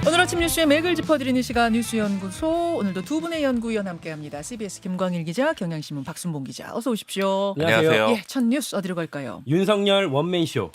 오늘 아침 뉴스의 맥을 짚어드리는 시간 뉴스연구소. 오늘도 두 분의 연구위원 함께합니다. CBS 김광일 기자, 경향신문 박순봉 기자. 어서 오십시오. 안녕하세요. 예, 첫 뉴스 어디로 갈까요? 윤석열 원맨쇼.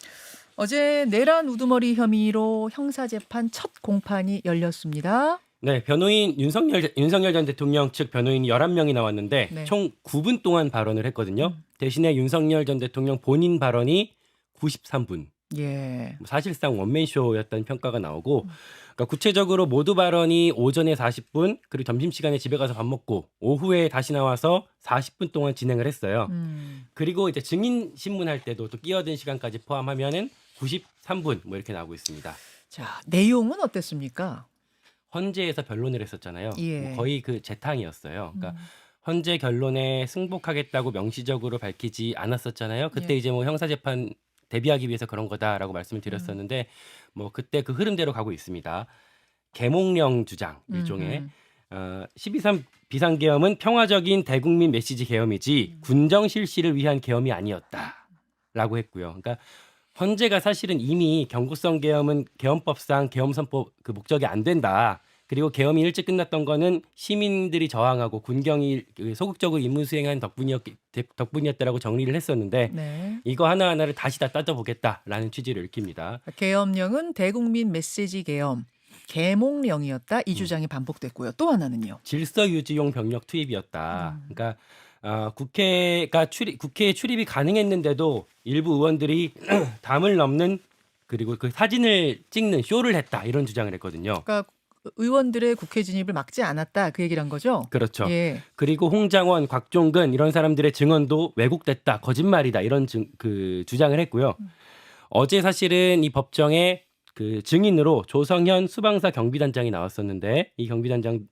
어제 내란 우두머리 혐의로 형사재판 첫 공판이 열렸습니다. 네, 변호인 윤석열 전 대통령 측 변호인이 11명이 나왔는데 네. 총 9분 동안 발언을 했거든요. 대신에 윤석열 전 대통령 본인 발언이 93분. 예. 사실상 원맨쇼였다는 평가가 나오고, 그러니까 구체적으로 모두 발언이 오전에 40분, 그리고 점심시간에 집에 가서 밥 먹고 오후에 다시 나와서 40분 동안 진행을 했어요. 그리고 이제 증인 신문할 때도 또 끼어든 시간까지 포함하면은 93분 뭐 이렇게 나오고 있습니다. 자, 내용은 어땠습니까? 헌재에서 변론을 했었잖아요. 예. 뭐 거의 그 재탕이었어요. 그러니까 헌재 결론에 승복하겠다고 명시적으로 밝히지 않았었잖아요. 그때 예. 이제 뭐 형사재판 대비하기 위해서 그런 거다라고 말씀을 드렸었는데 뭐 그때 그 흐름대로 가고 있습니다. 계몽령 주장 일종의 12.3 비상계엄은 평화적인 대국민 메시지 계엄이지 군정 실시를 위한 계엄이 아니었다라고 했고요. 그러니까 헌재가 사실은 이미 경고성 계엄은 계엄법상 계엄선포 그 목적이 안 된다. 그리고 계엄이 일찍 끝났던 거는 시민들이 저항하고 군경이 소극적으로 임무 수행한 덕분이었다라고 정리를 했었는데 네. 이거 하나하나를 다시 다 따져보겠다라는 취지를 읽힙니다. 계엄령은 대국민 메시지 계엄, 계몽령이었다. 이 주장이 반복됐고요. 또 하나는요. 질서 유지용 병력 투입이었다. 그러니까 국회에 출입이 가능했는데도 일부 의원들이 담을 넘는 그리고 그 사진을 찍는 쇼를 했다 이런 주장을 했거든요. 그러니까 의원들의 국회 진입을 막지 않았다. 그 얘기를 한 거죠? 그렇죠. 예. 그리고 홍장원, 곽종근 이런 사람들의 증언도 왜곡됐다, 거짓말이다 이런 주장을 했고요. 어제 사실은 이 법정에 그 증인으로 조성현 수방사 경비단장이 나왔었는데 이 경비단장은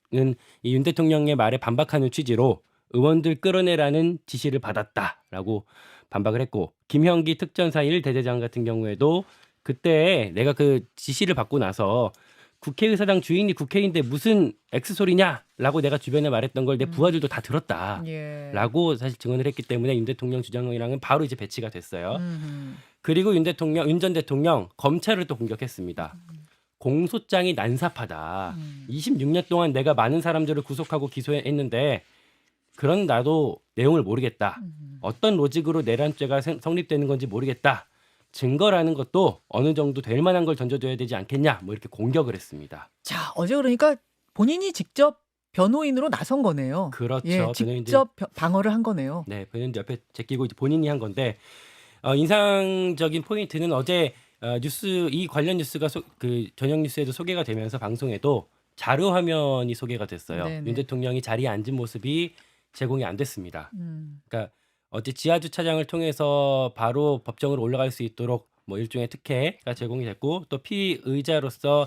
이 윤 대통령의 말에 반박하는 취지로 의원들 끌어내라는 지시를 받았다라고 반박을 했고 김형기 특전사 1대대장 같은 경우에도 그때 내가 그 지시를 받고 나서 국회의사당 주인이 국회의인데 무슨 X소리냐라고 내가 주변에 말했던 걸 내 부하들도 다 예. 들었다라고 사실 증언을 했기 때문에 윤 대통령 주장이랑은 바로 이제 배치가 됐어요. 그리고 윤 전 대통령 검찰을 또 공격했습니다. 공소장이 난삽하다. 26년 동안 내가 많은 사람들을 구속하고 기소했는데 그런 나도 내용을 모르겠다. 어떤 로직으로 내란죄가 성립되는 건지 모르겠다. 증거라는 것도 어느 정도 될 만한 걸 던져줘야 되지 않겠냐. 뭐 이렇게 공격을 했습니다. 자, 어제 그러니까 본인이 직접 변호인으로 나선 거네요. 그렇죠. 예, 변호인들- 직접 방어를 한 거네요. 네, 변호인 옆에 제끼고 이제 본인이 한 건데 인상적인 포인트는 어제 이 관련 뉴스가 그 저녁 뉴스에도 소개가 되면서 방송에도 자료 화면이 소개가 됐어요. 네네. 윤 대통령이 자리에 앉은 모습이 제공이 안 됐습니다. 그러니까 어제 지하 주차장을 통해서 바로 법정으로 올라갈 수 있도록 뭐 일종의 특혜가 제공이 됐고 또 피의자로서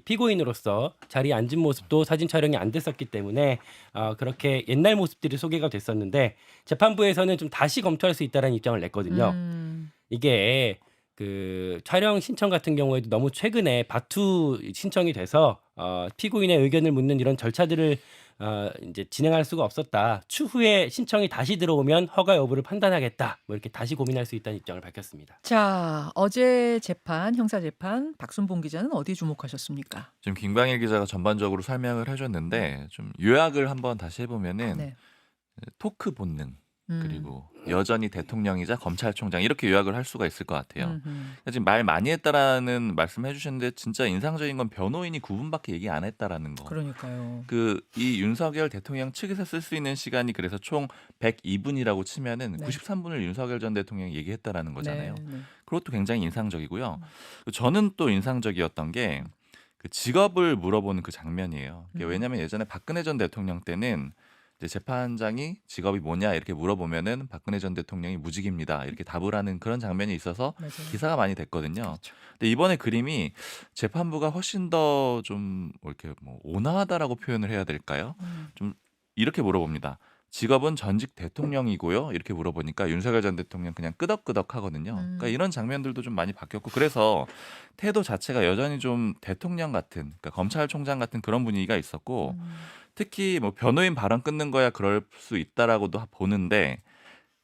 피고인으로서 자리에 앉은 모습도 사진 촬영이 안 됐었기 때문에 그렇게 옛날 모습들이 소개가 됐었는데 재판부에서는 좀 다시 검토할 수 있다는 입장을 냈거든요. 이게 그 촬영 신청 같은 경우에도 너무 최근에 바투 신청이 돼서 피고인의 의견을 묻는 이런 절차들을 이제 진행할 수가 없었다. 추후에 신청이 다시 들어오면 허가 여부를 판단하겠다. 뭐 이렇게 다시 고민할 수 있다는 입장을 밝혔습니다. 자, 어제 재판, 형사재판 박순봉 기자는 어디 주목하셨습니까? 지금 김광일 기자가 전반적으로 설명을 해줬는데 좀 요약을 한번 다시 해보면은 네. 토크 본능 그리고 여전히 대통령이자 검찰총장 이렇게 요약을 할 수가 있을 것 같아요. 그러니까 지금 말 많이 했다라는 말씀해 주셨는데 진짜 인상적인 건 변호인이 9분밖에 얘기 안 했다라는 거. 그러니까요. 이 윤석열 대통령 측에서 쓸 수 있는 시간이 그래서 총 102분이라고 치면은 네. 93분을 윤석열 전 대통령이 얘기했다라는 거잖아요. 네. 그것도 굉장히 인상적이고요. 저는 또 인상적이었던 게 그 직업을 물어보는 그 장면이에요. 왜냐하면 예전에 박근혜 전 대통령 때는 이제 재판장이 직업이 뭐냐 이렇게 물어보면은 박근혜 전 대통령이 무직입니다 이렇게 답을 하는 그런 장면이 있어서 맞아요. 기사가 많이 됐거든요. 그렇죠. 근데 이번에 그림이 재판부가 훨씬 더 좀 이렇게 뭐 온화하다라고 표현을 해야 될까요? 좀 이렇게 물어봅니다. 직업은 전직 대통령이고요. 이렇게 물어보니까 윤석열 전 대통령 그냥 끄덕끄덕 하거든요. 그러니까 이런 장면들도 좀 많이 바뀌었고 그래서 태도 자체가 여전히 좀 대통령 같은 그러니까 검찰총장 같은 그런 분위기가 있었고 특히 뭐 변호인 발언 끊는 거야 그럴 수 있다라고도 보는데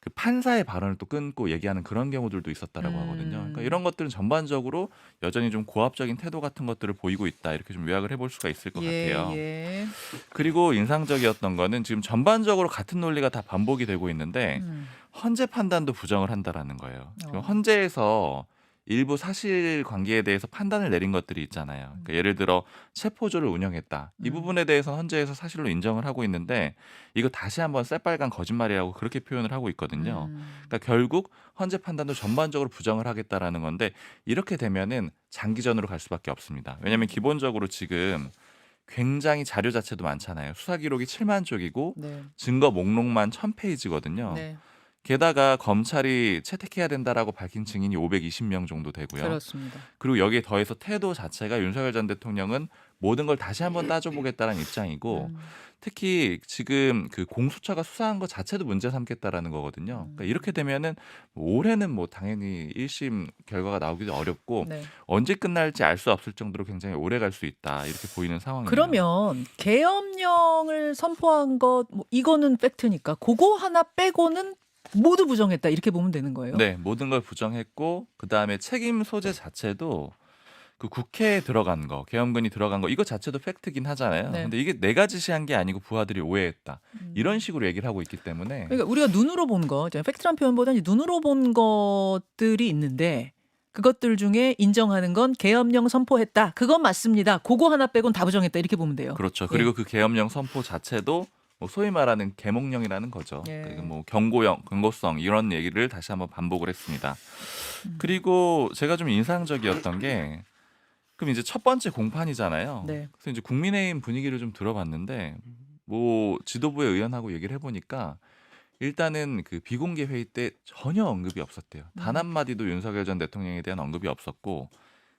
그 판사의 발언을 또 끊고 얘기하는 그런 경우들도 있었다라고 하거든요. 그러니까 이런 것들은 전반적으로 여전히 좀 고압적인 태도 같은 것들을 보이고 있다. 이렇게 좀 요약을 해볼 수가 있을 것 같아요. 예. 그리고 인상적이었던 거는 지금 전반적으로 같은 논리가 다 반복이 되고 있는데 헌재 판단도 부정을 한다라는 거예요. 지금 헌재에서 일부 사실관계에 대해서 판단을 내린 것들이 있잖아요. 그러니까 예를 들어 체포조를 운영했다. 이 부분에 대해서 헌재에서 사실로 인정을 하고 있는데 이거 다시 한번 새빨간 거짓말이라고 그렇게 표현을 하고 있거든요. 그러니까 결국 헌재 판단도 전반적으로 부정을 하겠다라는 건데 이렇게 되면은 장기전으로 갈 수밖에 없습니다. 왜냐하면 기본적으로 지금 굉장히 자료 자체도 많잖아요. 수사 기록이 7만 쪽이고 네. 증거 목록만 1000페이지거든요. 네. 게다가 검찰이 채택해야 된다라고 밝힌 증인이 520명 정도 되고요. 그렇습니다. 그리고 여기에 더해서 태도 자체가 윤석열 전 대통령은 모든 걸 다시 한번 따져보겠다는 입장이고 특히 지금 그 공수처가 수사한 것 자체도 문제 삼겠다라는 거거든요. 그러니까 이렇게 되면은 올해는 뭐 당연히 1심 결과가 나오기도 어렵고 네. 언제 끝날지 알 수 없을 정도로 굉장히 오래 갈 수 있다 이렇게 보이는 상황이에요. 그러면 계엄령을 선포한 것 뭐 이거는 팩트니까 그거 하나 빼고는 모두 부정했다 이렇게 보면 되는 거예요. 네, 모든 걸 부정했고 그 다음에 책임 소재 자체도 그 국회에 들어간 거, 계엄군이 들어간 거 이거 자체도 팩트긴 하잖아요. 네. 근데 이게 내가 지시한 게 아니고 부하들이 오해했다. 이런 식으로 얘기를 하고 있기 때문에 그러니까 우리가 눈으로 본 거, 팩트란 표현보다는 이제 눈으로 본 것들이 있는데 그것들 중에 인정하는 건 계엄령 선포했다. 그건 맞습니다. 그거 하나 빼곤 다 부정했다 이렇게 보면 돼요. 그렇죠. 그리고 그 계엄령 선포 자체도 뭐 소위 말하는 계몽령이라는 거죠. 예. 그리고 뭐 경고성 이런 얘기를 다시 한번 반복을 했습니다. 그리고 제가 좀 인상적이었던 게 그럼 이제 첫 번째 공판이잖아요. 네. 그래서 이제 국민의힘 분위기를 좀 들어봤는데 뭐 지도부의 의원하고 얘기를 해보니까 일단은 그 비공개 회의 때 전혀 언급이 없었대요. 단 한마디도 윤석열 전 대통령에 대한 언급이 없었고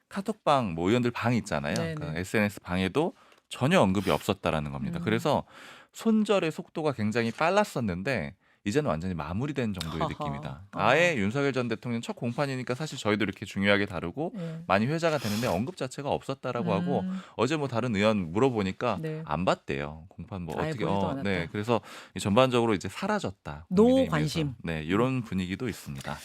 카톡방 뭐 의원들 방 있잖아요. 네네. 그 SNS 방에도 전혀 언급이 없었다라는 겁니다. 그래서 손절의 속도가 굉장히 빨랐었는데 이제는 완전히 마무리된 정도의 하하. 느낌이다. 아예 윤석열 전 대통령 첫 공판이니까 사실 저희도 이렇게 중요하게 다루고 예. 많이 회자가 되는데 언급 자체가 없었다라고 하고 음. 어제 뭐 다른 의원 물어보니까 네. 안 봤대요. 공판 뭐 아예 어떻게 보지도 않았다. 네. 그래서 전반적으로 이제 사라졌다. 노 국민의힘에서. 관심. 네, 이런 분위기도 있습니다.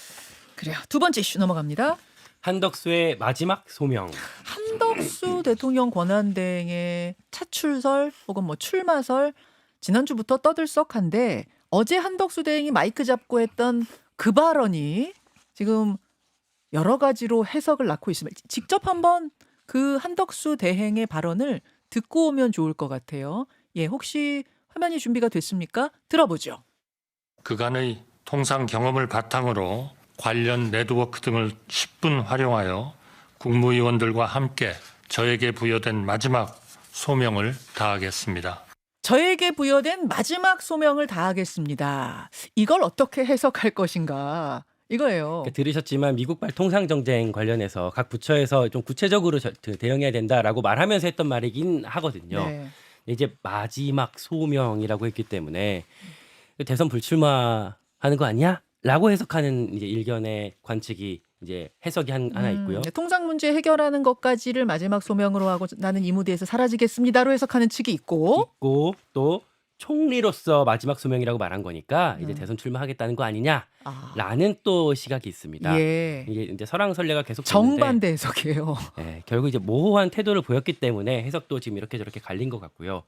그래요. 두 번째 이슈 넘어갑니다. 한덕수의 마지막 소명. 한덕수 대통령 권한대행의 차출설 혹은 뭐 출마설 지난주부터 떠들썩한데 어제 한덕수 대행이 마이크 잡고 했던 그 발언이 지금 여러 가지로 해석을 낳고 있습니다. 직접 한번 그 한덕수 대행의 발언을 듣고 오면 좋을 것 같아요. 예, 혹시 화면이 준비가 됐습니까? 들어보죠. 그간의 통상 경험을 바탕으로 관련 네트워크 등을 10분 활용하여 국무위원들과 함께 저에게 부여된 마지막 소명을 다하겠습니다. 저에게 부여된 마지막 소명을 다하겠습니다. 이걸 어떻게 해석할 것인가? 이거예요. 그러니까 들으셨지만 미국발 통상정쟁 관련해서 각 부처에서 좀 구체적으로 대응해야 된다라고 말하면서 했던 말이긴 하거든요. 네. 이제 마지막 소명이라고 했기 때문에 대선 불출마하는 거 아니야? 라고 해석하는 이제 일견의 관측이 이제 해석이 하나 있고요. 통상 문제 해결하는 것까지를 마지막 소명으로 하고 나는 이 무대에서 사라지겠습니다로 해석하는 측이 있고 있고 또 총리로서 마지막 소명이라고 말한 거니까 이제 대선 출마하겠다는 거 아니냐라는 또 시각이 있습니다. 예. 이게 이제 설왕설래가 계속 됐는데 정반대 해석이에요. 네, 결국 이제 모호한 태도를 보였기 때문에 해석도 지금 이렇게 저렇게 갈린 것 같고요.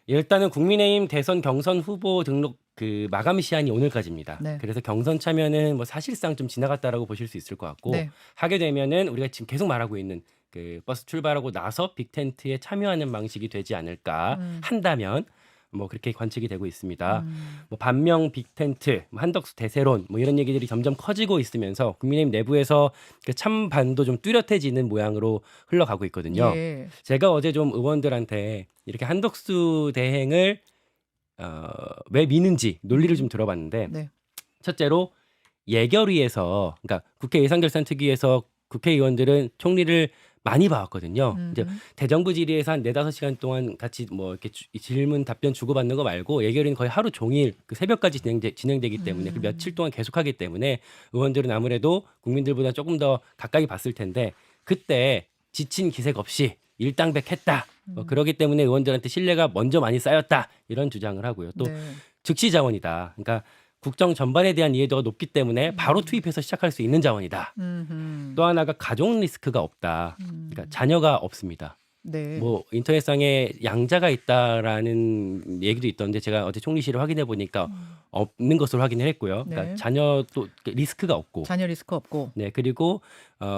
일단은 국민의힘 대선 경선 후보 등록 그 마감 시한이 오늘까지입니다. 네. 그래서 경선 참여는 뭐 사실상 좀 지나갔다라고 보실 수 있을 것 같고 네. 하게 되면은 우리가 지금 계속 말하고 있는 그 버스 출발하고 나서 빅텐트에 참여하는 방식이 되지 않을까 한다면 뭐 그렇게 관측이 되고 있습니다. 뭐 반명 빅텐트, 뭐 한덕수 대세론 뭐 이런 얘기들이 점점 커지고 있으면서 국민의힘 내부에서 그 참반도 좀 뚜렷해지는 모양으로 흘러가고 있거든요. 예. 제가 어제 좀 의원들한테 이렇게 한덕수 대행을 왜 미는지 논리를 좀 들어봤는데 네. 첫째로 예결위에서 그러니까 국회 예산결산특위에서 국회의원들은 총리를 많이 봐왔거든요. 이제 대정부 질의에서 한 4-5시간 동안 같이 뭐 이렇게 질문 답변 주고받는 거 말고 예결위는 거의 하루 종일 그 새벽까지 진행되기 때문에 그 며칠 동안 계속하기 때문에 의원들은 아무래도 국민들보다 조금 더 가까이 봤을 텐데 그때 지친 기색 없이 일당백했다. 뭐 그러기 때문에 의원들한테 신뢰가 먼저 많이 쌓였다. 이런 주장을 하고요. 또 네. 즉시 자원이다. 그러니까 국정 전반에 대한 이해도가 높기 때문에 바로 투입해서 시작할 수 있는 자원이다. 또 하나가 가족 리스크가 없다. 그러니까 자녀가 없습니다. 네. 뭐 인터넷상에 양자가 있다라는 얘기도 있던데 제가 어제 총리실을 확인해 보니까 없는 것으로 확인을 했고요. 그러니까 네. 자녀도 리스크가 없고, 자녀 리스크 없고. 네 그리고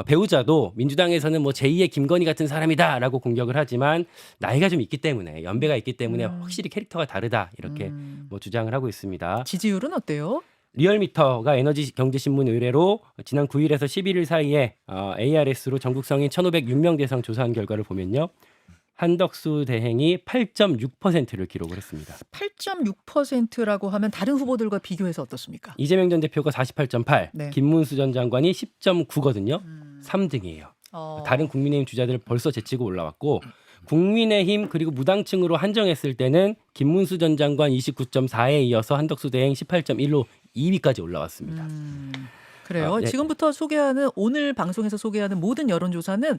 배우자도 민주당에서는 뭐 제2의 김건희 같은 사람이다라고 공격을 하지만 나이가 좀 있기 때문에 연배가 있기 때문에 확실히 캐릭터가 다르다 이렇게 뭐 주장을 하고 있습니다. 지지율은 어때요? 리얼미터가 에너지경제신문 의뢰로 지난 9일에서 11일 사이에 ARS로 전국 성인 1,506명 대상 조사한 결과를 보면요. 한덕수 대행이 8.6%를 기록을 했습니다. 8.6%라고 하면 다른 후보들과 비교해서 어떻습니까? 이재명 전 대표가 48.8, 네. 김문수 전 장관이 10.9거든요. 3등이에요. 다른 국민의힘 주자들을 벌써 제치고 올라왔고 국민의힘 그리고 무당층으로 한정했을 때는 김문수 전 장관 29.4에 이어서 한덕수 대행 18.1로 2위까지 올라왔습니다. 그래요. 네. 지금부터 소개하는 오늘 방송에서 소개하는 모든 여론조사는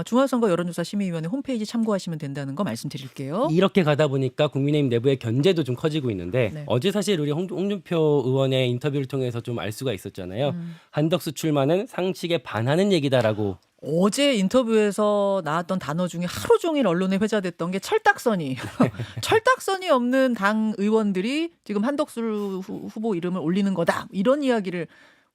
중앙선거 여론조사 심의위원회 홈페이지 참고하시면 된다는 거 말씀드릴게요. 이렇게 가다 보니까 국민의힘 내부의 견제도 좀 커지고 있는데 네. 어제 사실 우리 홍준표 의원의 인터뷰를 통해서 좀 알 수가 있었잖아요. 한덕수 출마는 상식에 반하는 얘기다라고. 어제 인터뷰에서 나왔던 단어 중에 하루 종일 언론에 회자됐던 게 철딱서니. 철딱서니 없는 당 의원들이 지금 한덕수 후보 이름을 올리는 거다. 이런 이야기를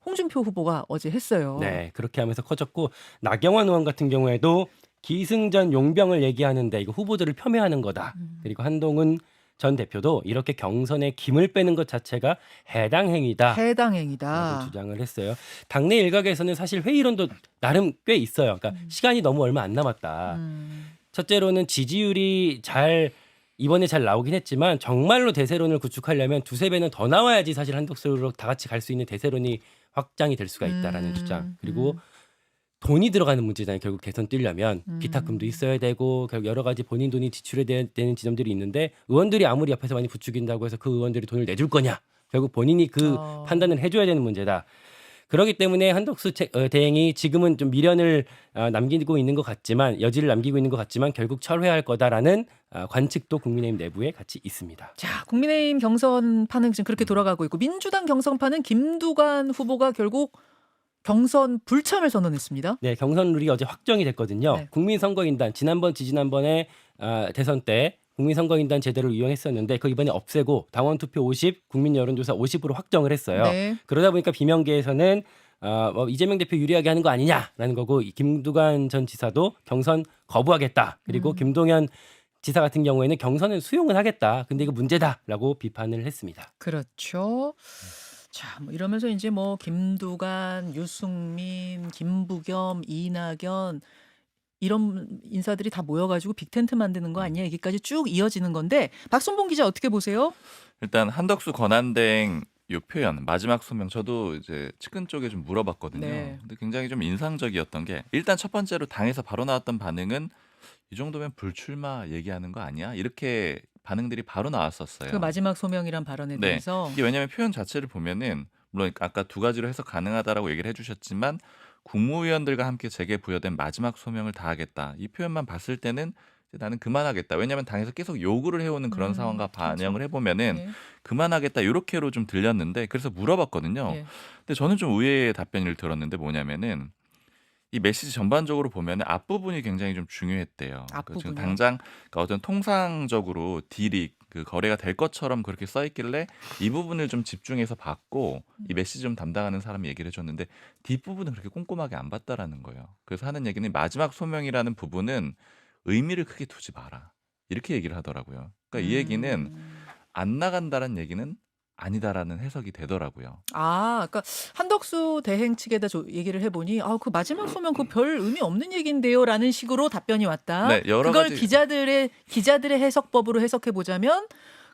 홍준표 후보가 어제 했어요. 네, 그렇게 하면서 커졌고 나경원 의원 같은 경우에도 기승전 용병을 얘기하는데 이거 후보들을 폄훼하는 거다. 그리고 한동훈 전 대표도 이렇게 경선에 김을 빼는 것 자체가 해당 행위다. 해당 행위다. 라고 주장을 했어요. 당내 일각에서는 사실 회의론도 나름 꽤 있어요. 그러니까 시간이 너무 얼마 안 남았다. 첫째로는 지지율이 이번에 잘 나오긴 했지만 정말로 대세론을 구축하려면 두세 배는 더 나와야지 사실 한덕수로 다 같이 갈 수 있는 대세론이 확장이 될 수가 있다라는 주장. 그리고 돈이 들어가는 문제잖아요. 결국 대선 뛰려면 기탁금도 있어야 되고 결국 여러 가지 본인 돈이 지출해야 되는 지점들이 있는데 의원들이 아무리 옆에서 많이 부추긴다고 해서 그 의원들이 돈을 내줄 거냐. 결국 본인이 그 판단을 해줘야 되는 문제다. 그렇기 때문에 한덕수 대행이 지금은 좀 미련을 남기고 있는 것 같지만 여지를 남기고 있는 것 같지만 결국 철회할 거다라는 관측도 국민의힘 내부에 같이 있습니다. 자, 국민의힘 경선판은 지금 그렇게 돌아가고 있고 민주당 경선판은 김두관 후보가 결국 경선 불참을 선언했습니다. 네, 경선 룰이 어제 확정이 됐거든요. 네. 국민선거인단 지난번에 대선 때 국민선거인단 제도를 이용했었는데 그 이번에 없애고 당원 투표 50, 국민 여론조사 50으로 확정을 했어요. 네. 그러다 보니까 비명계에서는 이재명 대표 유리하게 하는 거 아니냐라는 거고 김두관 전 지사도 경선 거부하겠다. 그리고 김동연 지사 같은 경우에는 경선은 수용은 하겠다. 근데 이거 문제다라고 비판을 했습니다. 그렇죠. 자, 뭐 이러면서 이제 뭐 김두관, 유승민, 김부겸, 이낙연 이런 인사들이 다 모여가지고 빅텐트 만드는 거 아니야? 여기까지 쭉 이어지는 건데 박순봉 기자 어떻게 보세요? 일단 한덕수 권한대행 요 표현 마지막 소명 저도 이제 측근 쪽에 좀 물어봤거든요. 네. 근데 굉장히 좀 인상적이었던 게 일단 첫 번째로 당에서 바로 나왔던 반응은 이 정도면 불출마 얘기하는 거 아니야? 이렇게 반응들이 바로 나왔었어요. 그 마지막 소명이란 발언에 네. 대해서 이게 왜냐하면 표현 자체를 보면은 물론 아까 두 가지로 해석 가능하다라고 얘기를 해주셨지만 국무위원들과 함께 제게 부여된 마지막 소명을 다하겠다. 이 표현만 봤을 때는 이제 나는 그만하겠다. 왜냐하면 당에서 계속 요구를 해오는 그런 상황과 반영을 해보면은 네. 그만하겠다 이렇게로 좀 들렸는데 그래서 물어봤거든요. 네. 근데 저는 좀 의외의 답변을 들었는데 뭐냐면은 이 메시지 전반적으로 보면 앞부분이 굉장히 좀 중요했대요. 지금 앞부분이요? 당장 그러니까 어떤 통상적으로 딜이 그 거래가 될 것처럼 그렇게 써 있길래 이 부분을 좀 집중해서 봤고 이 메시지 좀 담당하는 사람이 얘기를 해줬는데 뒷부분은 그렇게 꼼꼼하게 안 봤다라는 거예요. 그래서 하는 얘기는 마지막 소명이라는 부분은 의미를 크게 두지 마라. 이렇게 얘기를 하더라고요. 그러니까 이 얘기는 안 나간다는 얘기는 아니다라는 해석이 되더라고요. 그러니까 한덕수 대행 측에다 얘기를 해보니 그 마지막 소명 그 별 의미 없는 얘기인데요라는 식으로 답변이 왔다. 네, 여러 그걸 가지- 기자들의 해석법으로 해석해 보자면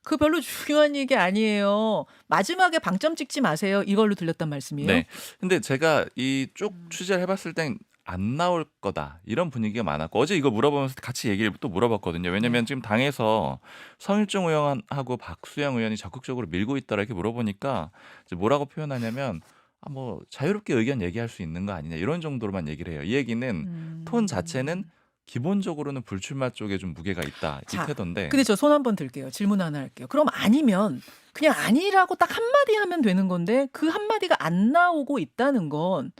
그 별로 중요한 얘기 아니에요. 마지막에 방점 찍지 마세요. 이걸로 들렸단 말씀이에요. 네. 근데 제가 이 쪽 취재를 해봤을 땐 안 나올 거다 이런 분위기가 많았고 어제 이거 물어보면서 같이 얘기를 또 물어봤거든요. 왜냐하면 지금 당에서 성일종 의원하고 박수영 의원이 적극적으로 밀고 있더라 이렇게 물어보니까 이제 뭐라고 표현하냐면 뭐 자유롭게 의견 얘기할 수 있는 거 아니냐 이런 정도로만 얘기를 해요. 이 얘기는 톤 자체는 기본적으로는 불출마 쪽에 좀 무게가 있다 이 자, 태도인데 근데 저 손 한번 들게요. 질문 하나 할게요. 그럼 아니면 그냥 아니라고 딱 한마디 하면 되는 건데 그 한마디가 안 나오고 있다는 건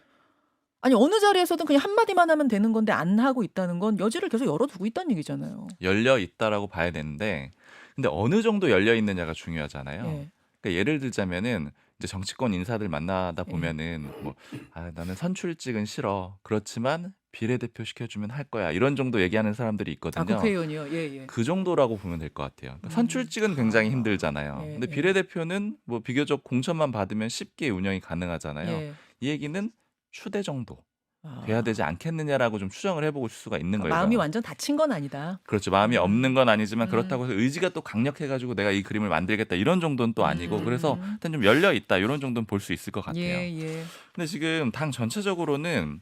아니 어느 자리에서든 그냥 한마디만 하면 되는 건데 안 하고 있다는 건 여지를 계속 열어두고 있다는 얘기잖아요. 열려 있다라고 봐야 되는데 근데 어느 정도 열려 있느냐가 중요하잖아요. 예. 그러니까 예를 들자면은 이제 정치권 인사들 만나다 예. 보면은 뭐 나는 선출직은 싫어. 그렇지만 비례대표 시켜주면 할 거야. 이런 정도 얘기하는 사람들이 아, 있거든요. 국회의원이요. 예, 예. 그 정도라고 보면 될 것 같아요. 그러니까 선출직은 굉장히 힘들잖아요. 예, 근데 예. 비례대표는 뭐 비교적 공천만 받으면 쉽게 운영이 가능하잖아요. 예. 이 얘기는 추대 정도 아. 돼야 되지 않겠느냐라고 좀 추정을 해볼 수가 있는 거예요. 마음이 완전 다친 건 아니다. 그렇죠. 마음이 없는 건 아니지만 음. 그렇다고 해서 의지가 또 강력해가지고 내가 이 그림을 만들겠다 이런 정도는 또 아니고 그래서 음. 일단 좀 열려 있다 이런 정도는 볼 수 있을 것 같아요. 예, 예. 근데 지금 당 전체적으로는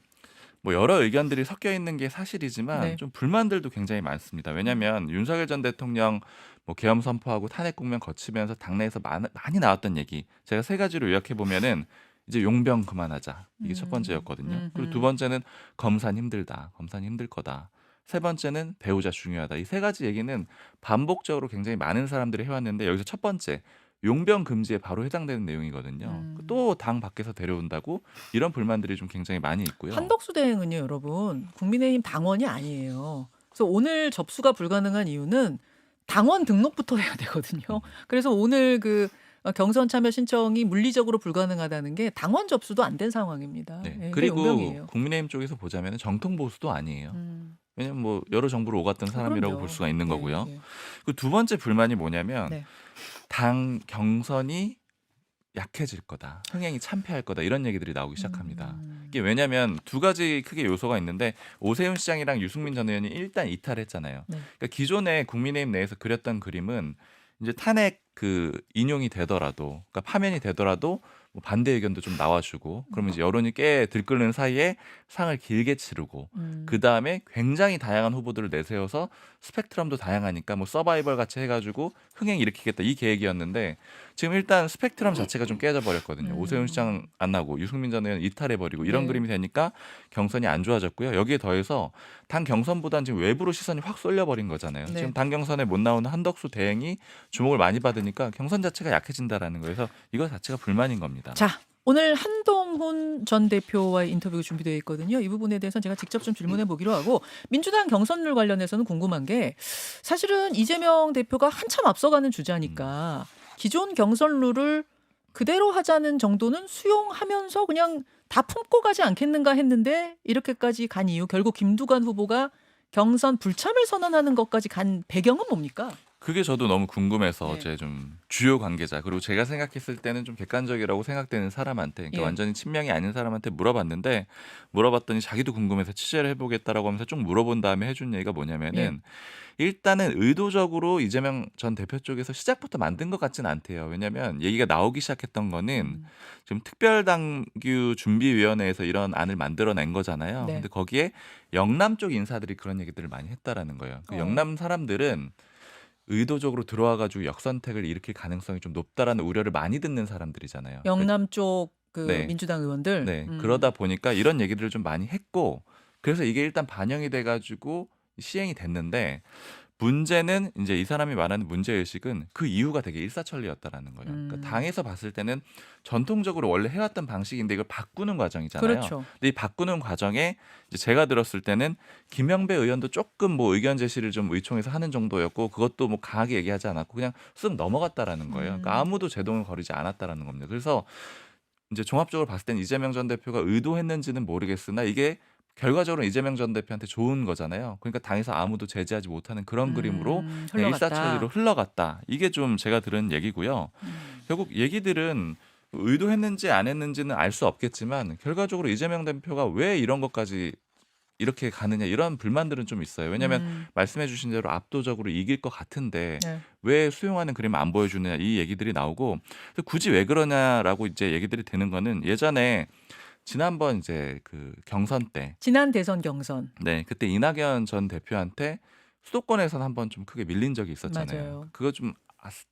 뭐 여러 의견들이 섞여 있는 게 사실이지만 네. 좀 불만들도 굉장히 많습니다. 왜냐하면 윤석열 전 대통령 뭐 계엄 선포하고 탄핵 국면 거치면서 당내에서 많이 나왔던 얘기 제가 세 가지로 요약해 보면은 이제 용병 그만하자 이게 첫 번째였거든요. 그리고 두 번째는 검사는 힘들다, 검사는 힘들 거다. 세 번째는 배우자 중요하다. 이 세 가지 얘기는 반복적으로 굉장히 많은 사람들이 해왔는데 여기서 첫 번째 용병 금지에 바로 해당되는 내용이거든요. 또 당 밖에서 데려온다고 이런 불만들이 좀 굉장히 많이 있고요. 한덕수 대행은요, 여러분 국민의힘 당원이 아니에요. 그래서 오늘 접수가 불가능한 이유는 당원 등록부터 해야 되거든요. 그래서 오늘 그 경선 참여 신청이 물리적으로 불가능하다는 게 당원 접수도 안 된 상황입니다. 네. 예, 그리고 용병이에요. 국민의힘 쪽에서 보자면 정통 보수도 아니에요. 음. 왜냐면 뭐 여러 정부를 오갔던 사람이라고 그럼요. 볼 수가 있는 예, 거고요. 예. 그 두 번째 불만이 뭐냐면 네. 당 경선이 약해질 거다. 흥행이 참패할 거다. 이런 얘기들이 나오기 시작합니다. 이게 왜냐면 두 가지 크게 요소가 있는데 오세훈 시장이랑 유승민 전 의원이 일단 이탈했잖아요. 네. 그러니까 기존에 국민의힘 내에서 그렸던 그림은 이제 탄핵 그 인용이 되더라도 그러니까 파면이 되더라도 뭐 반대 의견도 좀 나와주고 그러면 이제 여론이 꽤 들끓는 사이에 상을 길게 치르고 그 다음에 굉장히 다양한 후보들을 내세워서 스펙트럼도 다양하니까 뭐 서바이벌 같이 해가지고 흥행 일으키겠다 이 계획이었는데 지금 일단 스펙트럼 자체가 좀 깨져버렸거든요. 오세훈 시장 안 나고 유승민 전 의원 이탈해버리고 이런 네. 그림이 되니까 경선이 안 좋아졌고요. 여기에 더해서 당 경선보다는 지금 외부로 시선이 확 쏠려버린 거잖아요. 네. 지금 당 경선에 못 나오는 한덕수 대행이 주목을 많이 받으니까 경선 자체가 약해진다라는 거예요. 그래서 이거 자체가 불만인 겁니다. 자, 오늘 한동훈 전 대표와의 인터뷰가 준비되어 있거든요. 이 부분에 대해서는 제가 직접 좀 질문해 보기로 하고 민주당 경선룰 관련해서는 궁금한 게 사실은 이재명 대표가 한참 앞서가는 주자니까 기존 경선룰을 그대로 하자는 정도는 수용하면서 그냥 다 품고 가지 않겠는가 했는데 이렇게까지 간 이유 결국 김두관 후보가 경선 불참을 선언하는 것까지 간 배경은 뭡니까? 그게 저도 너무 궁금해서 네. 어제 좀 주요 관계자 그리고 제가 생각했을 때는 좀 객관적이라고 생각되는 사람한테 그러니까 예. 완전히 친명이 아닌 사람한테 물어봤는데 물어봤더니 자기도 궁금해서 취재를 해보겠다라고 하면서 쭉 물어본 다음에 해준 얘기가 뭐냐면은 일단은 의도적으로 이재명 전 대표 쪽에서 시작부터 만든 것 같진 않대요. 왜냐하면 얘기가 나오기 시작했던 거는 지금 특별당규 준비위원회에서 이런 안을 만들어낸 거잖아요. 네. 근데 거기에 영남 쪽 인사들이 그런 얘기들을 많이 했다라는 거예요. 그 영남 사람들은 의도적으로 들어와가지고 역선택을 일으킬 가능성이 좀 높다라는 우려를 많이 듣는 사람들이잖아요. 영남 쪽 그 네. 민주당 의원들. 네, 그러다 보니까 이런 얘기들을 좀 많이 했고 그래서 이게 일단 반영이 돼가지고 시행이 됐는데 문제는 이제 이 사람이 말하는 문제의식은 그 이유가 되게 일사천리였다라는 거예요. 그러니까 당에서 봤을 때는 전통적으로 원래 해왔던 방식인데 이걸 바꾸는 과정이잖아요. 그렇죠. 근데 이 바꾸는 과정에 이제 제가 들었을 때는 김영배 의원도 조금 뭐 의견 제시를 좀 의총에서 하는 정도였고 그것도 뭐 강하게 얘기하지 않았고 그냥 쓱 넘어갔다라는 거예요. 그러니까 아무도 제동을 거리지 않았다라는 겁니다. 그래서 이제 종합적으로 봤을 땐 이재명 전 대표가 의도했는지는 모르겠으나 이게 결과적으로 이재명 전 대표한테 좋은 거잖아요. 그러니까 당에서 아무도 제재하지 못하는 그런 그림으로 그냥 흘러갔다. 일사천리로 흘러갔다. 이게 좀 제가 들은 얘기고요. 결국 얘기들은 의도했는지 안 했는지는 알 수 없겠지만 결과적으로 이재명 대표가 왜 이런 것까지 이렇게 가느냐 이런 불만들은 좀 있어요. 왜냐하면 말씀해 주신 대로 압도적으로 이길 것 같은데 네. 왜 수용하는 그림을 안 보여주느냐 이 얘기들이 나오고 굳이 왜 그러냐라고 이제 얘기들이 되는 거는 예전에 지난번 이제 그 경선 때 지난 대선 경선. 네, 그때 이낙연 전 대표한테 수도권에서는 한번 좀 크게 밀린 적이 있었잖아요. 맞아요. 그거 좀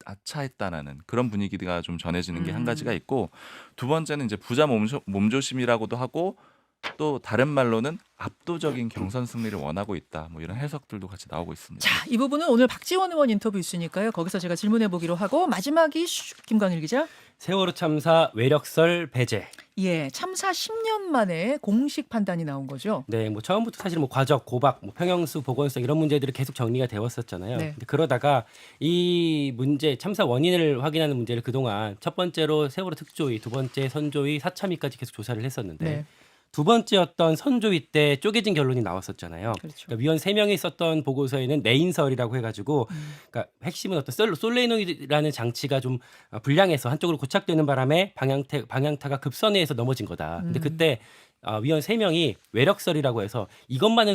아차했다는 그런 분위기가 좀 전해지는 게 한 가지가 있고 두 번째는 이제 부자 몸조심이라고도 하고 또 다른 말로는 압도적인 경선 승리를 원하고 있다. 뭐 이런 해석들도 같이 나오고 있습니다. 자, 이 부분은 오늘 박지원 의원 인터뷰 있으니까요. 거기서 제가 질문해 보기로 하고 마지막이 김광일 기자. 세월호 참사 외력설 배제. 예, 참사 10년 만에 공식 판단이 나온 거죠. 네, 뭐 처음부터 사실 뭐 과적, 고박, 뭐 평형수, 보건성 이런 문제들이 계속 정리가 되었었잖아요. 네. 근데 그러다가 이 문제 참사 원인을 확인하는 문제를 그동안 첫 번째로 세월호 특조위, 두 번째 선조위, 사참위까지 계속 조사를 했었는데 네. 두 번째였던 선조위 때 쪼개진 결론이 나왔었잖아요. 그렇죠. 그러니까 위원 3명이 썼던 보고서에는 내인설이라고 해가지고 그러니까 핵심은 어떤 솔레노이드라는 장치가 좀 불량해서 한쪽으로 고착되는 바람에 방향타가 급선회해서 넘어진 거다. 근데 그때 위원 3명이 외력설이라고 해서 이것만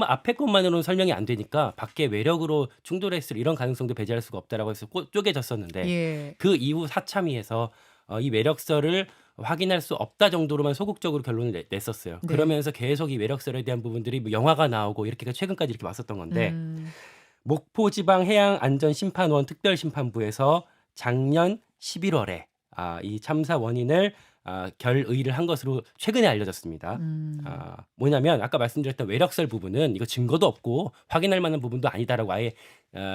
앞에 것만으로는 설명이 안 되니까 밖에 외력으로 충돌했을 이런 가능성도 배제할 수가 없다라고 해서 쪼개졌었는데 예. 그 이후 사참위에서 이 외력설을 확인할 수 없다 정도로만 소극적으로 결론을 냈었어요. 네. 그러면서 계속 이 외력설에 대한 부분들이 뭐 영화가 나오고 이렇게 최근까지 이렇게 왔었던 건데 목포지방해양안전심판원 특별심판부에서 작년 11월에 이 참사 원인을 결의를 한 것으로 최근에 알려졌습니다. 뭐냐면 아까 말씀드렸던 외력설 부분은 이거 증거도 없고 확인할 만한 부분도 아니다라고 아예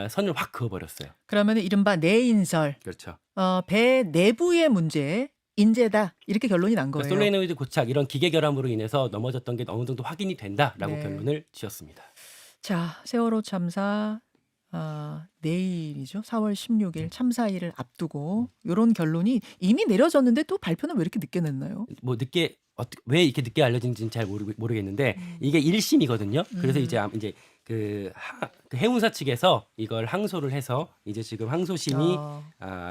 선을 확 그어버렸어요. 그러면 이른바 내인설, 그렇죠. 배 내부의 문제, 인재다 이렇게 결론이 난 거예요. 그러니까 솔레노이드 고착 이런 기계 결함으로 인해서 넘어졌던 게 어느 정도 확인이 된다라고 네. 결론을 지었습니다. 자, 세월호 참사 내일이죠. 4월 16일 참사일을 앞두고 이런 결론이 이미 내려졌는데 또 발표는 왜 이렇게 늦게 냈나요? 뭐 늦게 왜 이렇게 늦게 알려진지는 잘 모르겠는데 이게 1심이거든요. 그래서 이제 그 해운사 측에서 이걸 항소를 해서 이제 지금 항소심이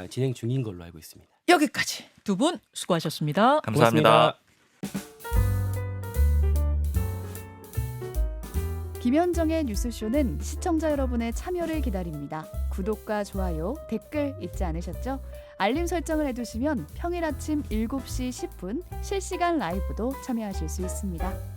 진행 중인 걸로 알고 있습니다. 여기까지 두 분 수고하셨습니다. 감사합니다. 김현정의 뉴스쇼는 시청자 여러분의 참여를 기다립니다. 구독과 좋아요, 댓글 잊지 않으셨죠? 알림 설정을 해두시면 평일 아침 7시 10분 실시간 라이브도 참여하실 수 있습니다.